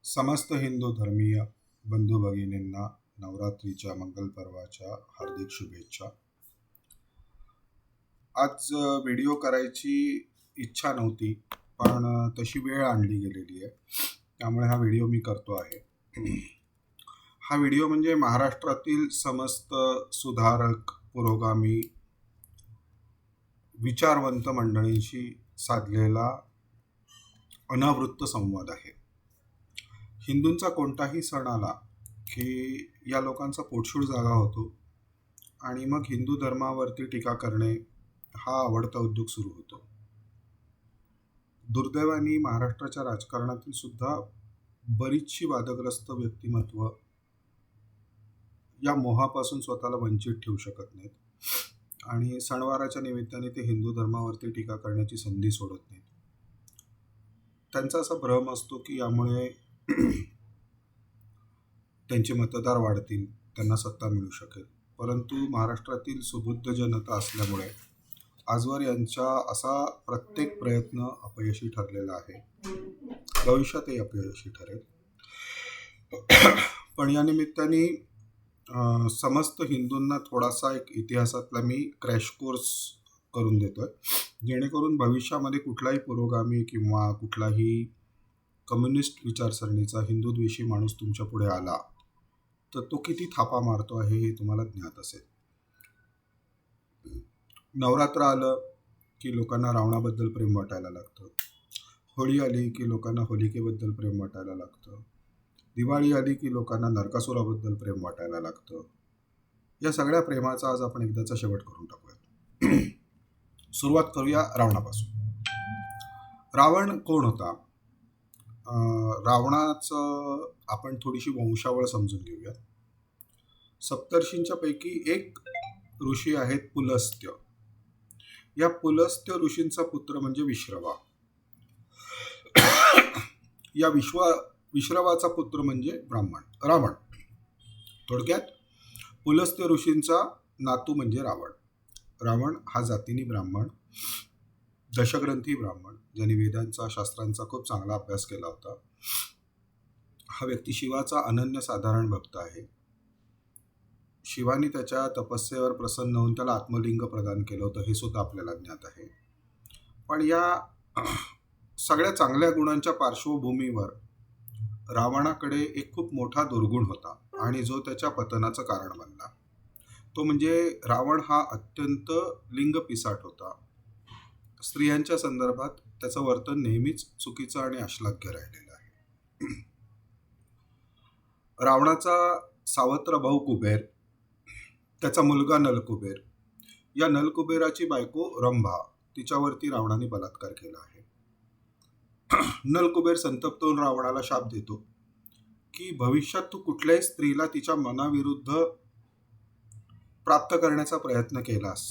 समस्त हिंदू धर्मीय बंधू भगिनींना नवरात्रीच्या मंगल पर्वाच्या हार्दिक शुभेच्छा. आज व्हिडिओ करायची इच्छा नव्हती, पण तशी वेळ आणली गेलेली आहे, त्यामुळे हा व्हिडिओ मी करतो आहे. हा व्हिडिओ म्हणजे महाराष्ट्रातील समस्त सुधारक, पुरोगामी, विचारवंत मंडळींशी साधलेला अनावृत्त संवाद आहे. हिंदूंचा कोणताही सण आला की या लोकांचा पोटशूळ जागा होतो आणि मग हिंदू धर्मावरती टीका करणे हा आवडता उद्योग सुरू होतो. दुर्दैवाने महाराष्ट्राच्या राजकारणातील सुद्धा बरीचशी वादग्रस्त व्यक्तिमत्व या मोहापासून स्वतःला वंचित ठेवू शकत नाहीत आणि सणवाराच्या निमित्ताने ते हिंदू धर्मावरती टीका करण्याची संधी सोडत नाहीत. त्यांचा असा भ्रम असतो की यामुळे त्यांचे मतदार वाढतील, त्यांना सत्ता मिळू शकेल. परंतु महाराष्ट्रातील सुबुद्ध जनता असल्यामुळे आजवर यांचा असा प्रत्येक प्रयत्न अपयशी ठरलेला आहे, भविष्यातही अपयशी ठरेल. पण या निमित्ताने समस्त हिंदूंना थोडासा एक इतिहासातला मी क्रॅश कोर्स करून देतोय, जेणेकरून भविष्यामध्ये कुठलाही पुरोगामी किंवा कुठलाही कम्युनिस्ट विचारसरणीचा हिंदूद्वेषी माणूस तुमच्या पुढे आला तर तो किती थापा मारतो आहे हे तुम्हाला ज्ञात असेल. नवरात्र आलं की लोकांना रावणाबद्दल प्रेम वाटायला लागतं, होळी आली की लोकांना होलिकेबद्दल प्रेम वाटायला लागतं, दिवाळी आली की लोकांना नरकासुराबद्दल प्रेम वाटायला लागतं. या सगळ्या प्रेमाचा आज आपण एकदाचा शेवट करून टाकूया. सुरुवात करूया रावणापासून. रावण कोण होता? रावणाचं आपण थोडीशी वंशावळ समजून घेऊया. सप्तर्षींच्या पैकी एक ऋषी आहेत पुलस्त्य. या पुलस्त्य ऋषींचा पुत्र म्हणजे विश्रवा. या विश्रवाचा पुत्र म्हणजे रावण. थोडक्यात पुलस्त्य ऋषींचा नातू म्हणजे रावण. रावण हा जातीने ब्राह्मण, दशग्रंथी ब्राह्मण, ज्यांनी वेदांचा, शास्त्रांचा खूप चांगला अभ्यास केला होता. हा व्यक्ती शिवाचा अनन्यसाधारण भक्त आहे. शिवानी त्याच्या तपस्येवर प्रसन्न होऊन त्याला आत्मलिंग प्रदान केलं होतं, हे सुद्धा आपल्याला ज्ञात आहे. पण या सगळ्या चांगल्या गुणांच्या पार्श्वभूमीवर रावणाकडे एक खूप मोठा दुर्गुण होता आणि जो त्याच्या पतनाचं कारण बनला. तो म्हणजे रावण हा अत्यंत लिंगपिसाट होता. स्त्रियांच्या संदर्भात त्याचं वर्तन नेहमीच चुकीचं आणि अश्लाघ्य राहिलेलं आहे. रावणाचा सावत्र भाऊ कुबेर, त्याचा मुलगा नलकुबेर, या नलकुबेराची बायको रंभा, तिच्यावरती रावणाने बलात्कार केला आहे. नलकुबेर संतप्त होऊन रावणाला शाप देतो की भविष्यात तू कुठल्याही स्त्रीला तिच्या मनाविरुद्ध प्राप्त करण्याचा प्रयत्न केलास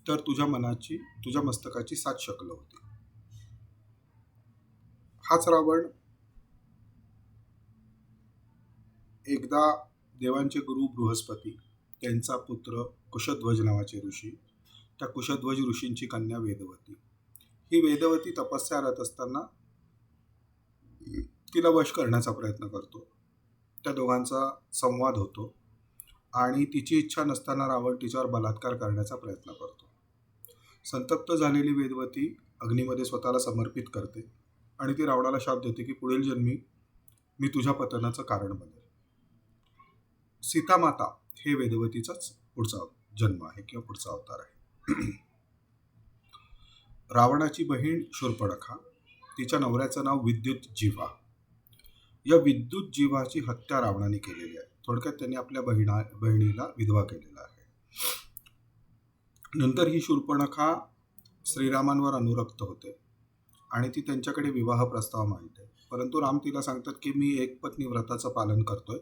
तर तुझ्या मस्तकाची 7 शकलं होती. हाच रावण एकदा देवांचे गुरु बृहस्पती, त्यांचा पुत्र कुशध्वज नावाचे ऋषी, त्या कुशध्वज ऋषींची कन्या वेदवती, ही वेदवती तपस्यारत असताना तिला वश करण्याचा प्रयत्न करतो. त्या दोघांचा संवाद होतो आणि तिची इच्छा नसताना रावण तिच्यावर बलात्कार करण्याचा प्रयत्न करतो. संतप्त झालेली वेदवती अग्नीमध्ये स्वतःला समर्पित करते आणि ती रावणाला शाप देते की पुढील जन्मी मी तुझ्या पतनाचं कारण बनेल. सीतामाता हे वेदवतीचाच पुढचा जन्म आहे किंवा पुढचा अवतार आहे. रावणाची बहीण शूर्पणखा, तिच्या नवऱ्याचं नाव विद्युत जिव्हा. या विद्युत जिव्हाची हत्या रावणाने केलेली आहे. थोडक्यात त्यांनी आपल्या बहिणीला विधवा केलेला आहे. नंतर ही शूर्पणखा श्रीरामांवर अनुरक्त होते आणि ती त्यांच्याकडे विवाह प्रस्ताव मांडते. परंतु राम तिला सांगतात की मी एकपत्नी व्रताचं पालन करतोय,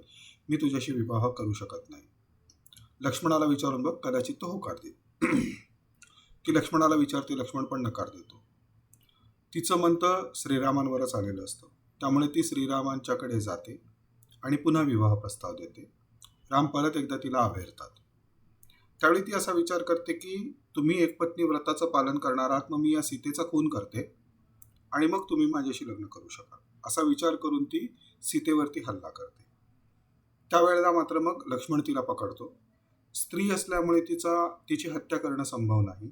मी तुझ्याशी विवाह करू शकत नाही. लक्ष्मणाला विचारून बघ, कदाचित तो होकार देईल. ती लक्ष्मणाला विचारते, लक्ष्मण पण नकार देतो. तिचं मन तर श्रीरामांवरच आलेलं असतं, त्यामुळे ती श्रीरामांच्याकडे जाते आणि पुन्हा विवाह प्रस्ताव देते. राम परत एकदा तिला अभेरतात. त्यावेळी ती असा विचार करते की तुम्ही एकपत्नी व्रताचं पालन करणार आहात, मग मी या सीतेचा खून करते आणि मग तुम्ही माझ्याशी लग्न करू शकाल. असा विचार करून ती सीतेवरती हल्ला करते. त्यावेळेला मात्र मग लक्ष्मण तिला पकडतो. स्त्री असल्यामुळे तिची हत्या करणं संभव नाही,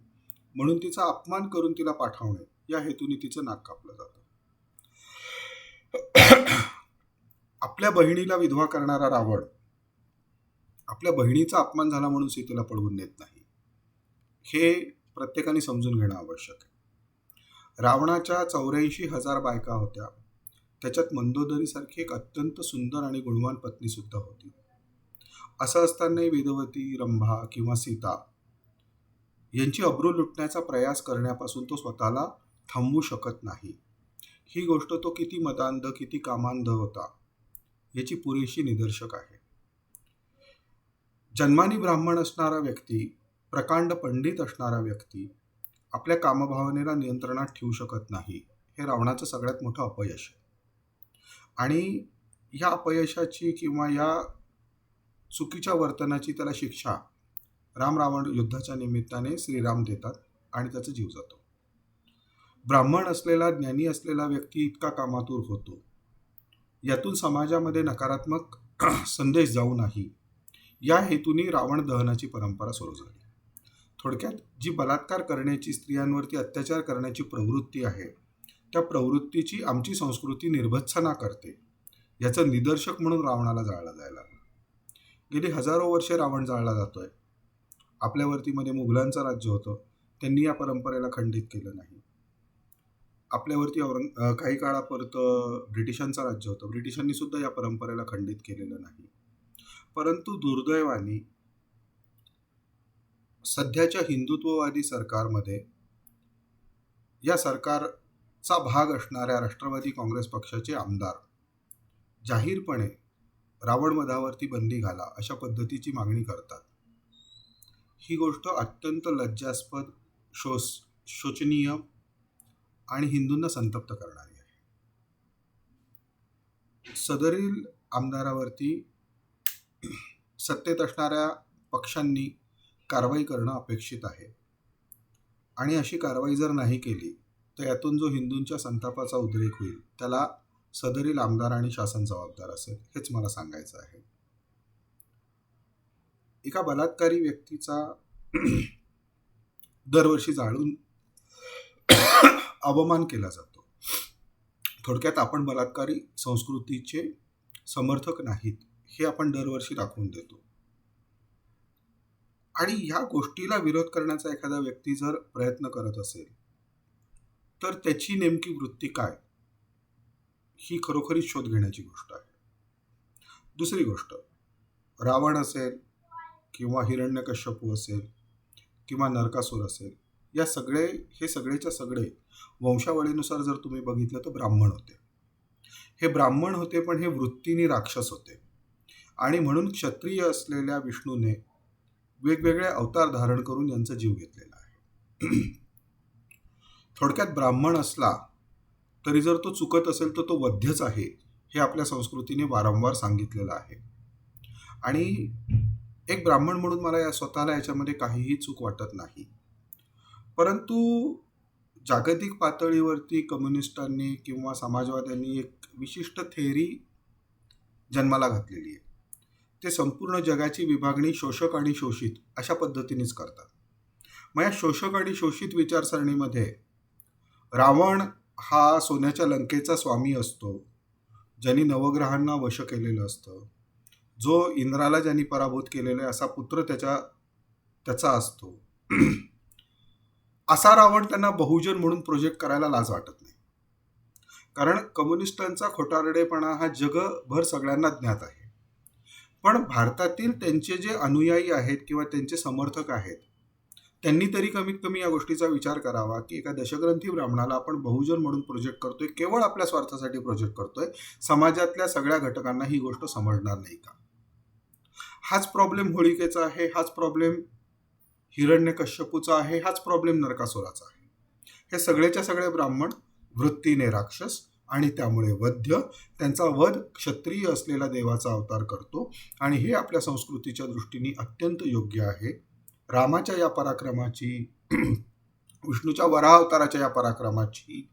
म्हणून तिचा अपमान करून तिला पाठवणे या हेतूने तिचं नाक कापलं जातं. आपल्या बहिणीला विधवा करणारा रावण आपल्या बहिणीचा अपमान झाला म्हणून सीतेला पळवून नेत नाही, हे प्रत्येकाने समजून घेणं आवश्यक आहे. रावणाच्या 84,000 बायका होत्या, त्याच्यात मंदोदरीसारखी एक अत्यंत सुंदर आणि गुणवान पत्नी सुद्धा होती. असं असतानाही वेदवती, रंभा किंवा सीता यांची अब्रू लुटण्याचा प्रयास करण्यापासून तो स्वतःला थांबवू शकत नाही. ही गोष्ट तो किती मदांध, किती कामांध होता याची पुरेशी निदर्शक आहे. जन्मानी ब्राह्मण असणारा व्यक्ती, प्रकांड पंडित असणारा व्यक्ती आपल्या कामभावनेला नियंत्रणात ठेवू शकत नाही, हे रावणाचं सगळ्यात मोठं अपयश आहे. आणि या अपयशाची किंवा या चुकीच्या वर्तनाची त्याला शिक्षा राम-रावण युद्धाच्या निमित्ताने श्रीराम देतात आणि त्याचा जीव जातो. ब्राह्मण असलेला, ज्ञानी असलेला व्यक्ती इतका कामातूर होतो, यातून समाजामध्ये नकारात्मक संदेश जाऊ नाही या हेतूने रावण दहनाची परंपरा सुरू झाली. थोडक्यात जी बलात्कार करण्याची, स्त्रियांवरती अत्याचार करण्याची प्रवृत्ती आहे, त्या प्रवृत्तीची आमची संस्कृती निर्भत्सना करते याचं निदर्शक म्हणून रावणाला जाळला जायला लागलं. गेली हजारो वर्षे रावण जाळला जातोय. आपल्यावरतीमध्ये मुघलांचं राज्य होतं, त्यांनी या परंपरेला खंडित केलं नाही. आपल्यावरती काही काळापर्यंत ब्रिटिशांचं राज्य होतं, ब्रिटिशांनी सुद्धा या परंपरेला खंडित केलेलं नाही. परंतु दुर्दैवाने सध्याच्या हिंदुत्ववादी सरकारमध्ये, या सरकारचा भाग असणाऱ्या राष्ट्रवादी काँग्रेस पक्षाचे आमदार जाहीरपणे रावणवधावरती बंदी घाला अशा पद्धतीची मागणी करतात. ही गोष्ट अत्यंत लज्जास्पद, शोचनीय आणि हिंदूंना संतप्त करणारी आहे. सदरील आमदारावरती सत्तेत असणाऱ्या पक्षांनी कारवाई करणं अपेक्षित आहे, आणि अशी कारवाई जर नाही केली तर यातून जो हिंदूंच्या संतापाचा उद्रेक होईल त्याला सदरील आमदार आणि शासन जबाबदार असेल, हेच मला सांगायचं आहे. एका बलात्कारी व्यक्तीचा दरवर्षी जाळून अवमान केला जातो. थोडक्यात आपण बलात्कारी संस्कृतीचे समर्थक नाहीत हे आपण दरवर्षी दाखवून देतो. आणि ह्या गोष्टीला विरोध करण्याचा एखादा व्यक्ती जर प्रयत्न करत असेल तर त्याची नेमकी वृत्ती काय, ही खरोखरीच शोध घेण्याची गोष्ट आहे. दुसरी गोष्ट, रावण असेल किंवा हिरण्यकश्यपू असेल किंवा नरकासूर असेल, हे सगळेच्या सगळे वंशावळीनुसार जर तुम्ही बघितलं तर ब्राह्मण होते. हे ब्राह्मण होते, पण हे वृत्तीने राक्षस होते. आणि म्हणून क्षत्रिय असलेल्या विष्णूने वेगवेगळे अवतार धारण करून यांचा जीव घेतलेला आहे. थोडक्यात ब्राह्मण असला तरी जर तो चुकत असेल तर तो वध्यच आहे, हे आपल्या संस्कृतीने वारंवार सांगितलेलं आहे. आणि एक ब्राह्मण म्हणून मला स्वतःला याच्यामध्ये काहीही चूक वाटत नाही. परंतु जागतिक पातळीवरती कम्युनिस्टांनी किंवा समाजवाद्यांनी एक विशिष्ट थेअरी जन्माला घातलेली आहे. ते संपूर्ण जगाची विभागणी शोषक आणि शोषित अशा पद्धतीनेच करतात. मग या शोषक आणि शोषित विचारसरणीमध्ये रावण हा सोन्याच्या लंकेचा स्वामी असतो, ज्यांनी नवग्रहांना वश केलेलं असतं. जो इंद्राला ज्यांनी पराभूत केलेला आहे असा पुत्र त्याचा असतो. असा रावण त्यांना बहुजन म्हणून प्रोजेक्ट करायला लाज वाटत नाही, कारण कम्युनिस्टांचा खोटारडेपणा हा जगभर सगळ्यांना ज्ञात आहे. पण भारतातील त्यांचे जे अनुयायी आहेत किंवा त्यांचे समर्थक आहेत, त्यांनी तरी कमीत कमी या गोष्टीचा विचार करावा की एका दशग्रंथी ब्राह्मणाला आपण बहुजन म्हणून प्रोजेक्ट करतोय, केवळ आपल्या स्वार्थासाठी प्रोजेक्ट करतोय. समाजातल्या सगळ्या घटकांना ही गोष्ट समजणार नाही का? हाच प्रॉब्लेम होळिकेचा आहे, हाच प्रॉब्लेम हिरण्यकश्यपूचा आहे, हाच प्रॉब्लेम नरकासुराचा आहे. हे सगळेच्या सगळे ब्राह्मण वृत्तीने राक्षस आणि त्यामुळे वध्य. त्यांचा वध क्षत्रिय असलेला देवाचा अवतार करतो, आणि हे आपल्या संस्कृतीच्या दृष्टीने अत्यंत योग्य आहे. रामाच्या या पराक्रमाची, विष्णूच्या वराह अवताराच्या या पराक्रमाची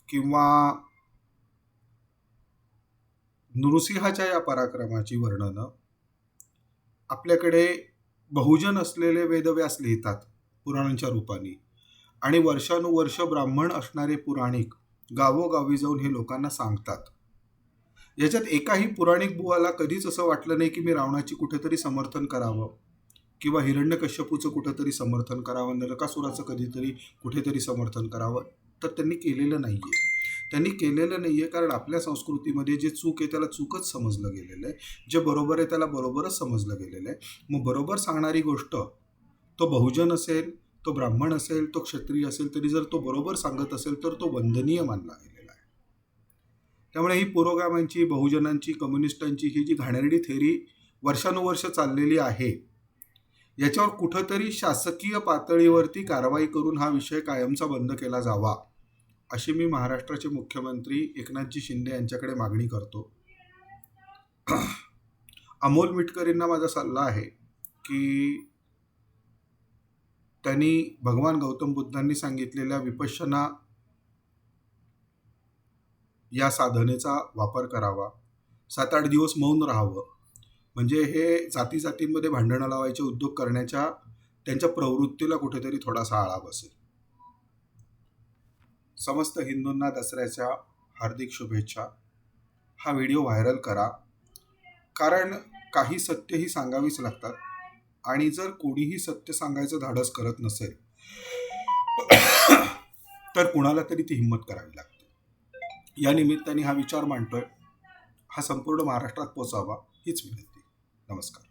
किंवा नृसिंहाच्या या पराक्रमाची वर्णनं आपल्याकडे बहुजन असलेले वेदव्यास लिहितात पुराणांच्या रूपाने, आणि वर्षानुवर्ष ब्राह्मण असणारे पुराणिक गावोगावी जाऊन हे लोकांना सांगतात. याच्यात एकाही पुराणिक बुवाला कधीच असं वाटलं नाही की मी रावणाची कुठेतरी समर्थन करावं किंवा हिरण्यकश्यपूचं कुठेतरी समर्थन करावं, नरकासुराचं कधीतरी कुठेतरी समर्थन करावं. तर त्यांनी केलेलं नाही आहे. त्यांनी केलेलं नाही आहे कारण आपल्या संस्कृतीमध्ये जे चूक आहे त्याला चूकच समजलं गेलेलं आहे, जे बरोबर आहे त्याला बरोबरच समजलं गेलेलं आहे. मग बरोबर सांगणारी गोष्ट, तो बहुजन असेल, तो ब्राह्मण असेल, तो क्षत्रिय असेल, तरी जर तो बरोबर सांगत असेल तर तो वंदनीय मानला गेलेला आहे. त्यामुळे ही पुरोगामांची, बहुजनांची, कम्युनिस्टांची ही जी घाणेरडी थेरी वर्षानुवर्ष चाललेली आहे, याच्यावर कुठंतरी शासकीय पातळीवरती कारवाई करून हा विषय कायमचा बंद केला जावा, अशी मी महाराष्ट्राचे मुख्यमंत्री एकनाथजी शिंदे यांच्याकडे मागणी करतो. अमोल मिटकरींना माझा सल्ला आहे की त्यांनी भगवान गौतम बुद्धांनी सांगितलेल्या विपश्यना या साधनेचा वापर करावा. 7-8 दिवस मौन राहावं, म्हणजे हे जाती जातींमध्ये भांडणं लावायचे उद्योग करण्याच्या त्यांच्या प्रवृत्तीला कुठेतरी थोडासा आळा बसेल. समस्त हिंदूंना दसऱ्याच्या हार्दिक शुभेच्छा. हा व्हिडिओ व्हायरल करा, कारण काही सत्य ही सांगावीच लागतात, आणि जर कोणीही सत्य सांगायचं धाडस करत नसेल तर कुणाला तरी ती हिंमत करावी लागते. या निमित्ताने हा विचार मांडतोय, हा संपूर्ण महाराष्ट्रात पोचावा हीच विनंती. नमस्कार.